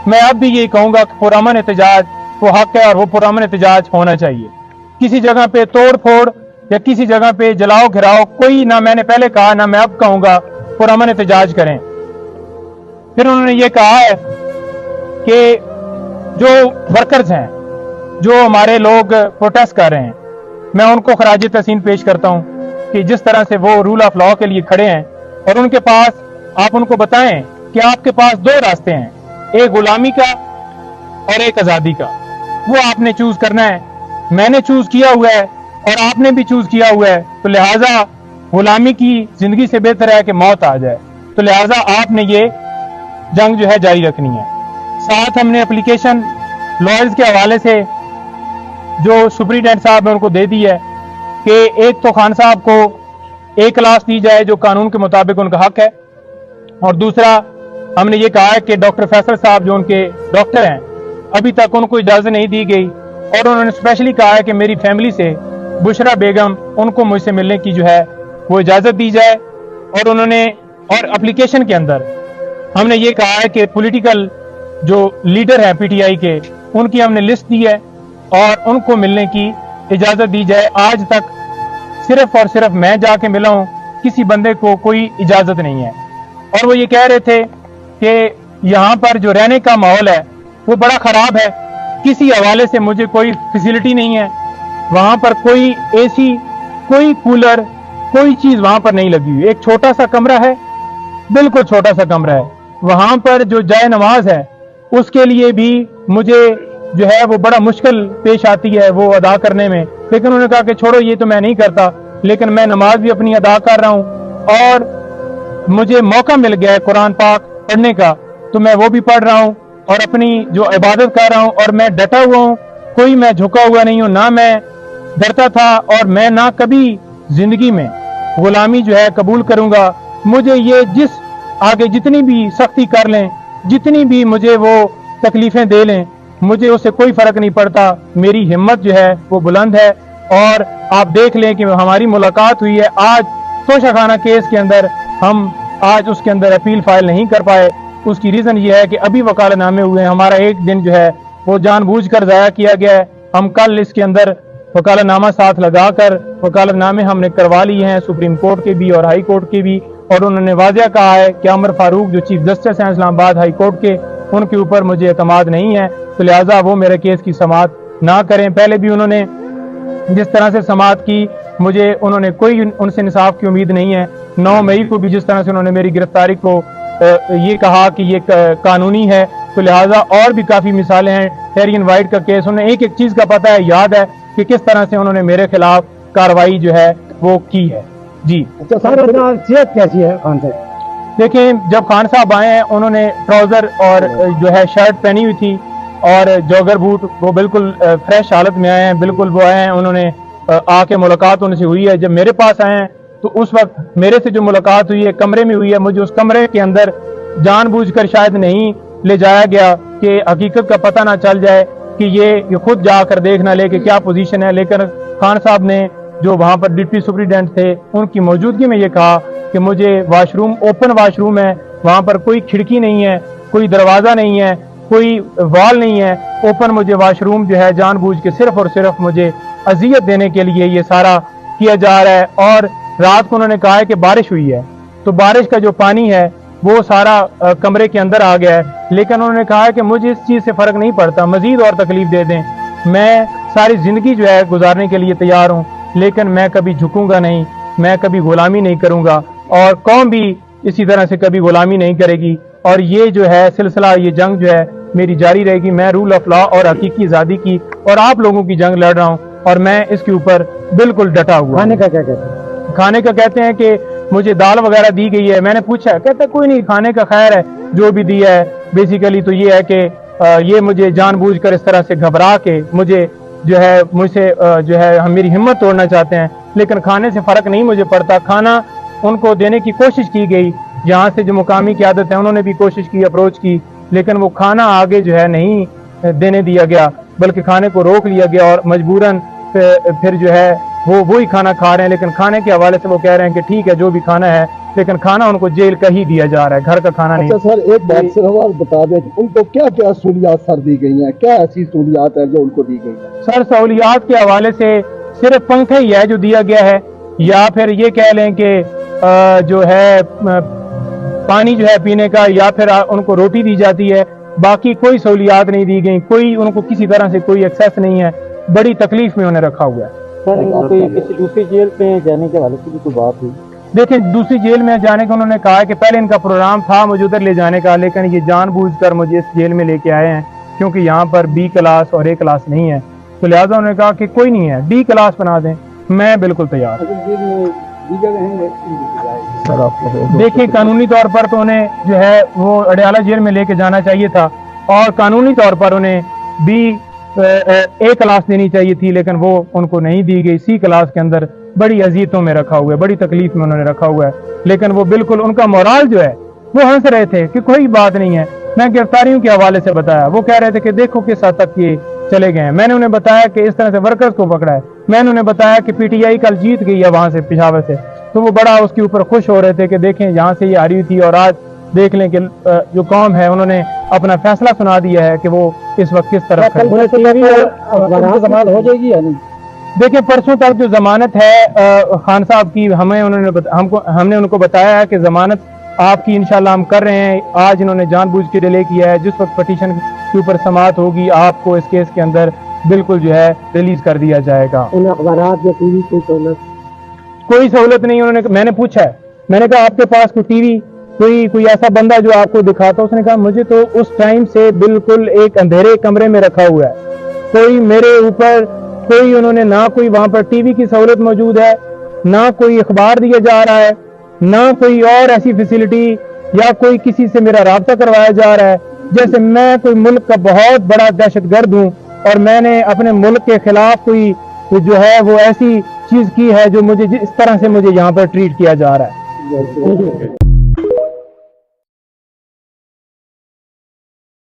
میں اب بھی یہی کہوں گا کہ پرامن احتجاج وہ حق ہے اور وہ پرامن احتجاج ہونا چاہیے. کسی جگہ پہ توڑ پھوڑ یا کسی جگہ پہ جلاؤ گھراؤ کوئی نہ، میں نے پہلے کہا نہ میں اب کہوں گا، پرامن احتجاج کریں. پھر انہوں نے یہ کہا ہے کہ جو ورکرز ہیں، جو ہمارے لوگ پروٹیسٹ کر رہے ہیں، میں ان کو خراج تحسین پیش کرتا ہوں کہ جس طرح سے وہ رول آف لا کے لیے کھڑے ہیں، اور ان کے پاس آپ ان کو بتائیں کہ آپ کے پاس دو راستے ہیں، ایک غلامی کا اور ایک آزادی کا. وہ آپ نے چوز کرنا ہے. میں نے چوز کیا ہوا ہے اور آپ نے بھی چوز کیا ہوا ہے، تو لہٰذا غلامی کی زندگی سے بہتر ہے کہ موت آ جائے. تو لہٰذا آپ نے یہ جنگ جو ہے جاری رکھنی ہے. ساتھ ہم نے اپلیکیشن لائرز کے حوالے سے جو سپرنٹینڈنٹ صاحب نے ان کو دے دی ہے کہ ایک تو خان صاحب کو ایک کلاس دی جائے جو قانون کے مطابق ان کا حق ہے، اور دوسرا ہم نے یہ کہا ہے کہ ڈاکٹر فیصل صاحب جو ان کے ڈاکٹر ہیں ابھی تک ان کو اجازت نہیں دی گئی، اور انہوں نے اسپیشلی کہا ہے کہ میری فیملی سے بشرا بیگم ان کو مجھ سے ملنے کی جو ہے وہ اجازت دی جائے. اور انہوں نے اور اپلیکیشن کے اندر ہم نے یہ کہا ہے کہ پولیٹیکل جو لیڈر ہیں پی ٹی آئی کے، ان کی ہم نے لسٹ دی ہے اور ان کو ملنے کی اجازت دی جائے. آج تک صرف اور صرف میں جا کے ملا ہوں، کسی بندے کو کوئی اجازت نہیں ہے. اور وہ یہ کہہ رہے تھے کہ یہاں پر جو رہنے کا ماحول ہے وہ بڑا خراب ہے، کسی حوالے سے مجھے کوئی فیسلٹی نہیں ہے. وہاں پر کوئی اے سی، کوئی کولر، کوئی چیز وہاں پر نہیں لگی ہوئی. ایک چھوٹا سا کمرہ ہے، بالکل چھوٹا سا کمرہ ہے. وہاں پر جو جائے نماز ہے اس کے لیے بھی مجھے جو ہے وہ بڑا مشکل پیش آتی ہے وہ ادا کرنے میں. لیکن انہوں نے کہا کہ چھوڑو یہ تو میں نہیں کرتا، لیکن میں نماز بھی اپنی ادا کر رہا ہوں، اور مجھے موقع مل گیا ہے قرآن پاک پڑھنے کا تو میں وہ بھی پڑھ رہا ہوں اور اپنی جو عبادت کر رہا ہوں، اور میں ڈٹا ہوا ہوں، کوئی میں جھکا ہوا نہیں ہوں. نہ میں ڈرتا تھا اور میں نہ کبھی زندگی میں غلامی جو ہے قبول کروں گا. مجھے یہ جس آگے جتنی بھی سختی کر لیں، جتنی بھی مجھے وہ تکلیفیں دے لیں، مجھے اس سے کوئی فرق نہیں پڑتا. میری ہمت جو ہے وہ بلند ہے. اور آپ دیکھ لیں کہ ہماری ملاقات ہوئی ہے آج توشہ خانہ کیس کے اندر، ہم آج اس کے اندر اپیل فائل نہیں کر پائے. اس کی ریزن یہ ہے کہ ابھی وکالت نامے ہوئے ہیں. ہمارا ایک دن جو ہے وہ جان بوجھ کر ضائع کیا گیا ہے. ہم کل اس کے اندر وکالت نامہ ساتھ لگا کر وکالت نامے ہم نے کروا لیے ہیں، سپریم کورٹ کے بھی اور ہائی کورٹ کے بھی. اور انہوں نے واضح کہا ہے کہ عمر فاروق جو چیف جسٹس ہیں اسلام آباد ہائی کورٹ کے، ان کے اوپر مجھے اعتماد نہیں ہے، تو لہٰذا وہ میرے کیس کی سماعت نہ کریں. پہلے بھی انہوں نے جس طرح سے سماعت کی، مجھے انہوں نے کوئی ان سے انصاف کی امید نہیں ہے. 9 مئی کو بھی جس طرح سے انہوں نے میری گرفتاری کو یہ کہا کہ یہ قانونی ہے، تو لہٰذا اور بھی کافی مثالیں ہیں. ٹیرین وائٹ کا کیس انہیں ایک چیز کا پتہ ہے، یاد ہے کہ کس طرح سے انہوں نے میرے خلاف کارروائی جو ہے وہ کی ہے. جی صحت کیسی ہے خان صاحب؟ دیکھیں، جب خان صاحب آئے ہیں انہوں نے ٹراؤزر اور جو ہے شرٹ پہنی ہوئی تھی اور جوگر بوٹ، وہ بالکل فریش حالت میں آئے ہیں. بالکل وہ آئے ہیں، انہوں نے آ کے ملاقات ان سے ہوئی ہے. جب میرے پاس آئے ہیں تو اس وقت میرے سے جو ملاقات ہوئی ہے کمرے میں ہوئی ہے. مجھے اس کمرے کے اندر جان بوجھ کر شاید نہیں لے جایا گیا کہ حقیقت کا پتہ نہ چل جائے کہ یہ خود جا کر دیکھ نہ لے کہ کیا پوزیشن ہے. لیکن خان صاحب نے جو وہاں پر ڈپٹی سپرنٹینڈنٹ تھے ان کی موجودگی میں یہ کہا کہ مجھے wash room, open wash room ہے، وہاں پر کوئی کھڑکی نہیں ہے، کوئی دروازہ نہیں ہے، کوئی وال نہیں ہے، اوپن مجھے واش روم جو ہے جان بوجھ کے صرف اور صرف مجھے اذیت دینے کے لیے یہ سارا کیا جا رہا ہے. اور رات کو انہوں نے کہا ہے کہ بارش ہوئی ہے تو بارش کا جو پانی ہے وہ سارا کمرے کے اندر آ گیا ہے. لیکن انہوں نے کہا ہے کہ مجھے اس چیز سے فرق نہیں پڑتا، مزید اور تکلیف دے دیں، میں ساری زندگی جو ہے گزارنے کے لیے تیار ہوں، لیکن میں کبھی جھکوں گا نہیں، میں کبھی غلامی نہیں کروں گا، اور قوم بھی اسی طرح سے کبھی غلامی نہیں کرے گی. اور یہ جو ہے سلسلہ، یہ جنگ جو ہے میری جاری رہے گی. میں رول آف لا اور حقیقی آزادی کی اور آپ لوگوں کی جنگ لڑ رہا ہوں، اور میں اس کے اوپر بالکل ڈٹا ہوا. کھانے کا کیا کہتے ہیں؟ کھانے کا کہتے ہیں کہ مجھے دال وغیرہ دی گئی ہے. میں نے پوچھا، کہتا کوئی نہیں، کھانے کا خیر ہے جو بھی دیا ہے. بیسیکلی تو یہ ہے کہ یہ مجھے جان بوجھ کر اس طرح سے گھبرا کے مجھے جو ہے مجھ سے جو ہے ہم میری ہمت توڑنا چاہتے ہیں. لیکن کھانے سے فرق نہیں مجھے پڑتا. کھانا ان کو دینے کی کوشش کی گئی، یہاں سے جو مقامی قیادت ہے انہوں نے بھی کوشش کی، اپروچ کی، لیکن وہ کھانا آگے جو ہے نہیں دینے دیا گیا، بلکہ کھانے کو روک لیا گیا. اور مجبوراً پھر جو ہے وہ وہی کھانا کھا رہے ہیں. لیکن کھانے کے حوالے سے وہ کہہ رہے ہیں کہ ٹھیک ہے جو بھی کھانا ہے لیکن کھانا ان کو جیل کا ہی دیا جا رہا ہے، گھر کا کھانا نہیں۔ اچھا سر، ایک بات صرف اور بتا دیں کہ ان کو کیا کیا سہولیات سر دی گئی ہیں، کیا ایسی سہولیات ہیں جو ان کو دی گئی ہیں؟ سر سہولیات کے حوالے سے صرف پنکھا ہی ہے جو دیا گیا ہے، یا پھر یہ کہہ لیں کہ جو ہے پانی جو ہے پینے کا، یا پھر ان کو روٹی دی جاتی ہے، باقی کوئی سہولیات نہیں دی گئی، کوئی ان کو کسی طرح سے کوئی ایکسیس نہیں ہے، بڑی تکلیف میں انہیں رکھا ہوا ہے۔ سر کسی دوسری جیل پہ جانے کے حوالے سے بھی کوئی بات ہوئی؟ دیکھیں دوسری جیل میں جانے کا انہوں نے کہا کہ پہلے ان کا پروگرام تھا مجھے ادھر لے جانے کا، لیکن یہ جان بوجھ کر مجھے اس جیل میں لے کے آئے ہیں کیونکہ یہاں پر بی کلاس اور اے کلاس نہیں ہے، تو لہٰذا انہوں نے کہا کہ کوئی نہیں ہے، ڈی کلاس بنا دیں، میں بالکل تیار ہوں۔ دیکھیں قانونی طور پر تو انہیں جو ہے وہ اڈیالہ جیل میں لے کے جانا چاہیے تھا، اور قانونی طور پر انہیں بی اے کلاس دینی چاہیے تھی، لیکن وہ ان کو نہیں دی گئی، سی کلاس کے اندر بڑی اذیتوں میں رکھا ہوا ہے، بڑی تکلیف میں انہوں نے رکھا ہوا ہے، لیکن وہ بالکل ان کا مورال جو ہے وہ ہنس رہے تھے کہ کوئی بات نہیں ہے۔ میں گرفتاریوں کے حوالے سے بتایا، وہ کہہ رہے تھے کہ دیکھو کس حد تک یہ چلے گئے ہیں، میں نے انہیں بتایا کہ اس طرح سے ورکرز کو پکڑا ہے، میں نے انہیں بتایا کہ پی ٹی آئی کل جیت گئی ہے وہاں سے پشاور سے، تو وہ بڑا اس کے اوپر خوش ہو رہے تھے کہ دیکھیں یہاں سے یہ ہاری تھی، اور آج دیکھ لیں کہ جو قوم ہے انہوں نے اپنا فیصلہ سنا دیا ہے کہ وہ اس وقت کس طرف ہے۔ ہو جائے گی یا نہیں؟ دیکھیں پرسوں تک جو ضمانت ہے خان صاحب کی، ہم نے ان کو بتایا ہے کہ ضمانت آپ کی انشاءاللہ ہم کر رہے ہیں، آج انہوں نے جان بوجھ کے ڈیلے کیا ہے، جس وقت پٹیشن کے اوپر سماعت ہوگی آپ کو اس کیس کے اندر بالکل جو ہے ریلیز کر دیا جائے گا۔ ان اخبارات یا ٹی وی کوئی سہولت نہیں، انہوں نے میں نے پوچھا ہے، میں نے کہا آپ کے پاس کوئی ٹی وی کوئی ایسا بندہ جو آپ کو دکھاتا، اس نے کہا مجھے تو اس ٹائم سے بالکل ایک اندھیرے کمرے میں رکھا ہوا ہے، کوئی میرے اوپر کوئی انہوں نے نہ کوئی وہاں پر ٹی وی کی سہولت موجود ہے، نہ کوئی اخبار دیا جا رہا ہے، نہ کوئی اور ایسی فیسلٹی، یا کوئی کسی سے میرا رابطہ کروایا جا رہا ہے جیسے میں کوئی ملک کا بہت بڑا دہشت گرد ہوں اور میں نے اپنے ملک کے خلاف کوئی جو ہے وہ ایسی چیز کی ہے جو مجھے اس طرح سے مجھے یہاں پر ٹریٹ کیا جا رہا ہے۔